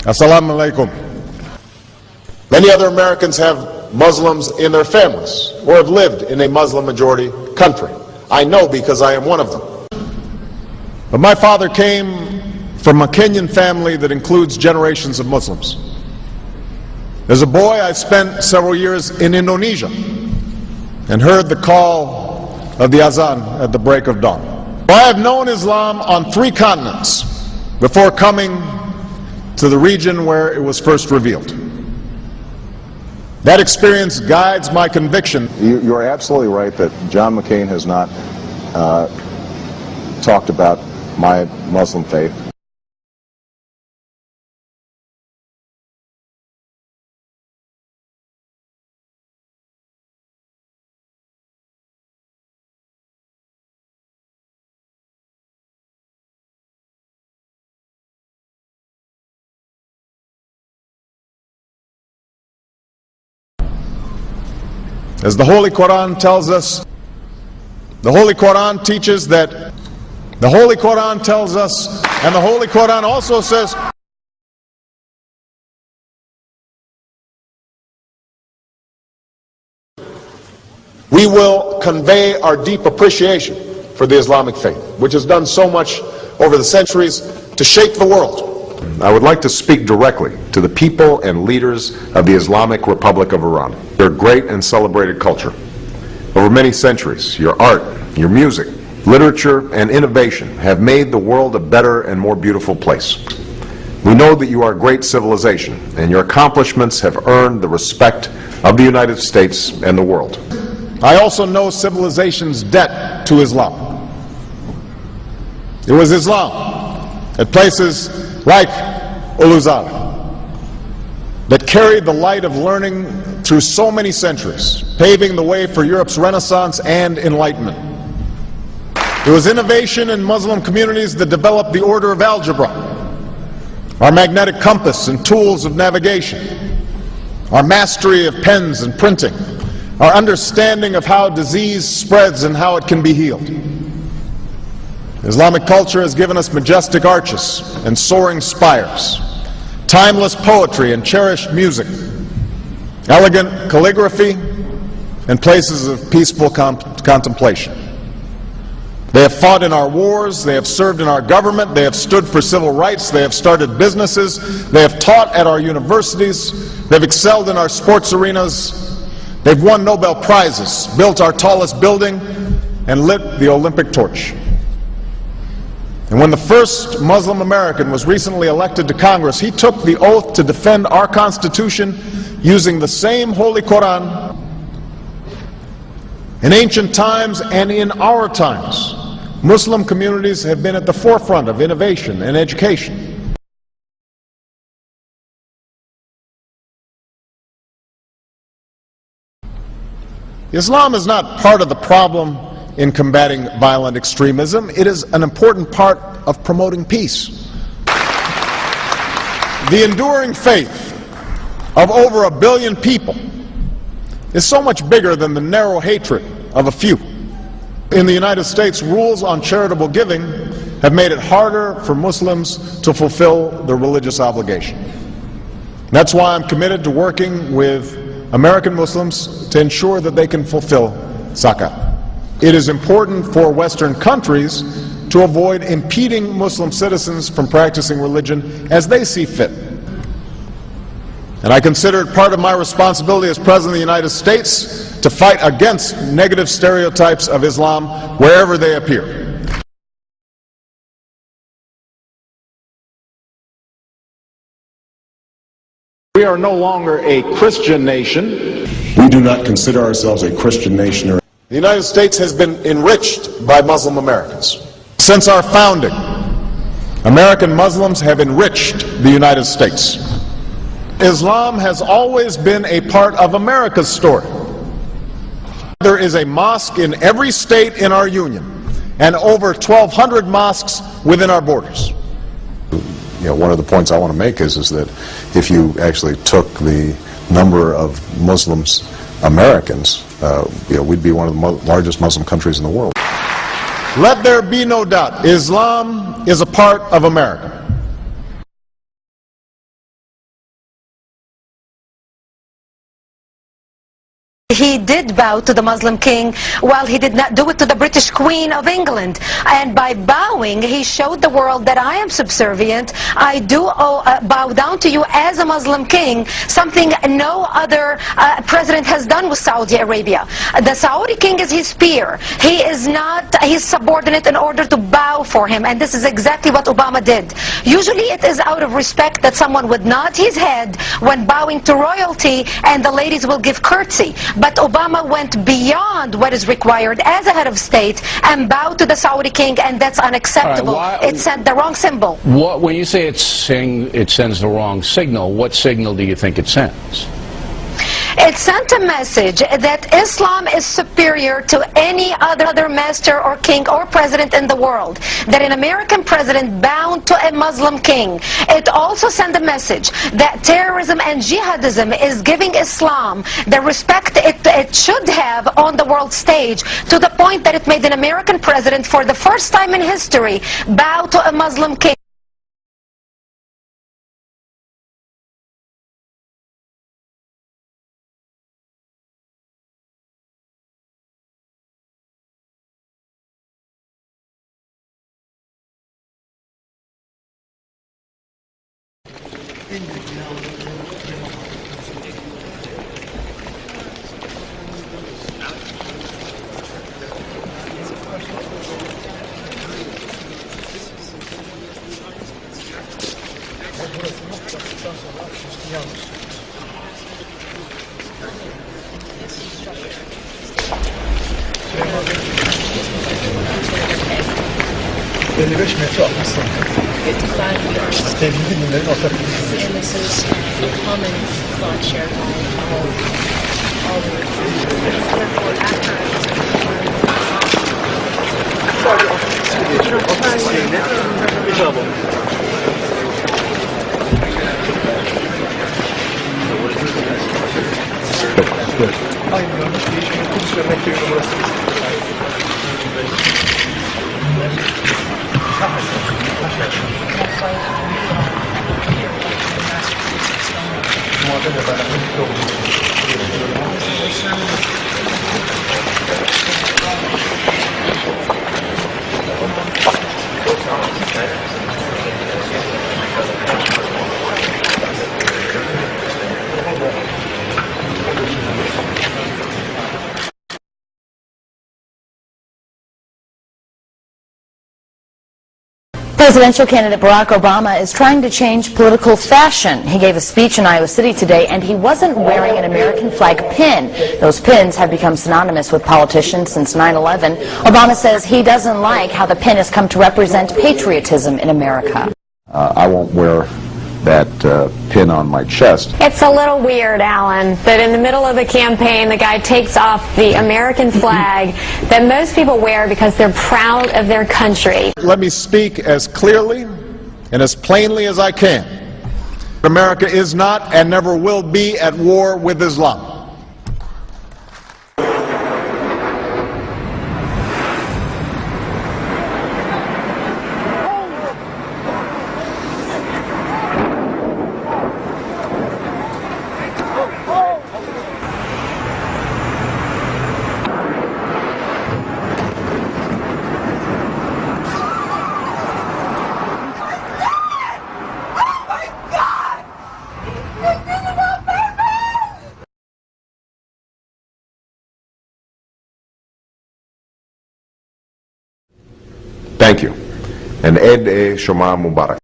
Assalamu alaikum. Many other Americans have Muslims in their families or have lived in a Muslim majority country. I know because I am one of them. But my father came from a Kenyan family that includes generations of Muslims. As a boy, I spent several years in Indonesia and heard the call of the azan at the break of dawn. I have known Islam on 3 continents before coming to the region where it was first revealed. That experience guides my conviction. You're absolutely right that John McCain has not talked about my Muslim faith. As the Holy Quran tells us, the Holy Quran teaches that, the Holy Quran tells us, and the Holy Quran also says, we will convey our deep appreciation for the Islamic faith, which has done so much over the centuries to shape the world. I would like to speak directly to the people and leaders of the Islamic Republic of Iran. Their great and celebrated culture. Over many centuries, your art, your music, literature, and innovation have made the world a better and more beautiful place. We know that you are a great civilization, and your accomplishments have earned the respect of the United States and the world. I also know civilization's debt to Islam. It was Islam at places like Uluzala that carried the light of learning through so many centuries, paving the way for Europe's Renaissance and Enlightenment. It was innovation in Muslim communities that developed the order of algebra, our magnetic compass and tools of navigation, our mastery of pens and printing, our understanding of how disease spreads and how it can be healed. Islamic culture has given us majestic arches and soaring spires, timeless poetry and cherished music, elegant calligraphy, and places of peaceful contemplation. They have fought in our wars, they have served in our government, they have stood for civil rights, they have started businesses, they have taught at our universities, they've excelled in our sports arenas, they've won Nobel Prizes, built our tallest building, and lit the Olympic torch. And when the first Muslim American was recently elected to Congress, he took the oath to defend our Constitution using the same Holy Quran. In ancient times and in our times, Muslim communities have been at the forefront of innovation and education. Islam is not part of the problem in combating violent extremism. It is an important part of promoting peace. The enduring faith of over 1 billion people is so much bigger than the narrow hatred of a few. In the United States, rules on charitable giving have made it harder for Muslims to fulfill their religious obligation. That's why I'm committed to working with American Muslims to ensure that they can fulfill zakat. It is important for Western countries to avoid impeding Muslim citizens from practicing religion as they see fit. And I consider it part of my responsibility as President of the United States to fight against negative stereotypes of Islam wherever they appear. We are no longer a Christian nation. We do not consider ourselves a Christian nation. The United States has been enriched by Muslim Americans. Since our founding, American Muslims have enriched the United States. Islam has always been a part of America's story. There is a mosque in every state in our union, and over 1,200 mosques within our borders. You know, one of the points I want to make is that if you actually took the number of Muslims Americans, we'd be one of the largest Muslim countries in the world. Let there be no doubt, Islam is a part of America. he did bow to the Muslim king, while he did not do it to the British Queen of England. And by bowing, he showed the world that I am subservient. I do bow down to you as a Muslim king, something no other president has done with Saudi Arabia. The Saudi king is his peer. He is not his subordinate in order to bow for him, and this is exactly what Obama did. Usually it is out of respect that someone would nod his head when bowing to royalty, and the ladies will give curtsy. But Obama went beyond what is required as a head of state and bowed to the Saudi king, and that's unacceptable. It sent the wrong symbol. When you say it sends the wrong signal, what signal do you think it sends? It sent a message that Islam is superior to any other master or king or president in the world, that an American president bowed to a Muslim king. It also sent a message that terrorism and jihadism is giving Islam the respect it should have on the world stage, to the point that it made an American president, for the first time in history, bow to a Muslim king. Presidential candidate Barack Obama is trying to change political fashion. He gave a speech in Iowa City today, and he wasn't wearing an American flag pin. Those pins have become synonymous with politicians since 9/11. Obama says he doesn't like how the pin has come to represent patriotism in America. I won't wear that pin on my chest. It's a little weird, Alan, that in the middle of the campaign the guy takes off the American flag that most people wear because they're proud of their country. Let me speak as clearly and as plainly as I can. America is not and never will be at war with Islam. Thank you. And Eid Shoma Mubarak.